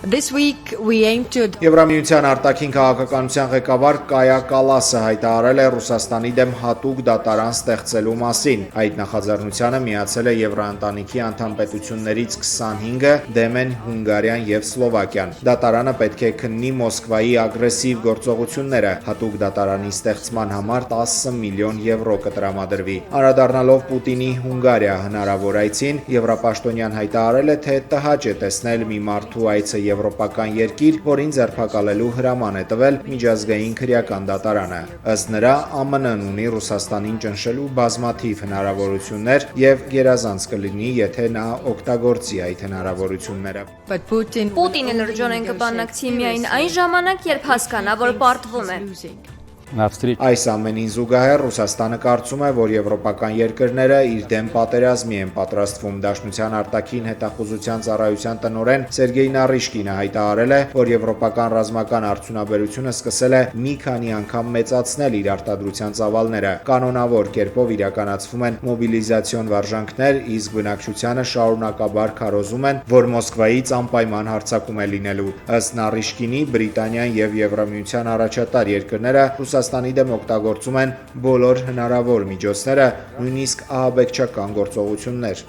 This week we aim to Եվրամիության արտաքին քաղաքականության ղեկավար Կայա Կալասը հայտարարել է Ռուսաստանի դեմ հատուկ դատարան ստեղծելու մասին։ Այդ նախաձեռնությանը միացել է Եվրաընտանիքի անդամ պետություններից 25-ը, դեմ են Հունգարիան եւ Սլովակիան։ Դատարանը պետք է քննի Մոսկվայի ագրեսիվ գործողությունները։ Հատուկ դատարանի ստեղծման համար 10 միլիոն եվրո կտրամադրվի։ Անդրադառնալով Պուտինի Հունգարիա հնարավոր այցին, Եվրապաշտոնյան հայտարարել է, թե տհաճ է տեսնել մի մարդու այցը եվրոպական երկիր, որին ձերբակալելու հրաման է տվել միջազգային քրեական դատարանը։ Ըստ նրա, ԱՄՆ-ն ունի Ռուսաստանին ճնշելու բազմաթիվ հնարավորություններ եւ գերազանց կլինի, եթե նա օգտագործի այդ հնարավորությունները։ Պուտինը լրջորեն կբանակցի միայն այն ժամանակ, երբ հասկանա, որ պարտվում է։ Այս ամենին զուգահեռ Ռուսաստանը կարծում է, որ եվրոպական երկրները իր դեմ պատերազմի են պատրաստվում։ Դաշնության արտաքին հետախուզության ծառայության տնօրեն Սերգեյ Նարիշկինը հայտարարել է, որ եվրոպական ռազմական արդյունաբերությունը սկսել է մի քանի անգամ մեծացնել իր արտադրության ծավալները։ Կանոնավոր կերպով իրականացվում են մոբիլիզացիոն վարժանքներ, իսկ բնակչությանը շարունակաբար քարոզում են, որ Մոսկվայից անպայման հարձակում է լինելու։ Ըստ Նարիշկինի, Բրիտանիան եւ Եվրամիության առաջատար երկրները Ռուսաստանի դեմ օգտագործում են բոլոր հնարավոր միջոցները, նույնիսկ ահաբեկչական գործողություններ։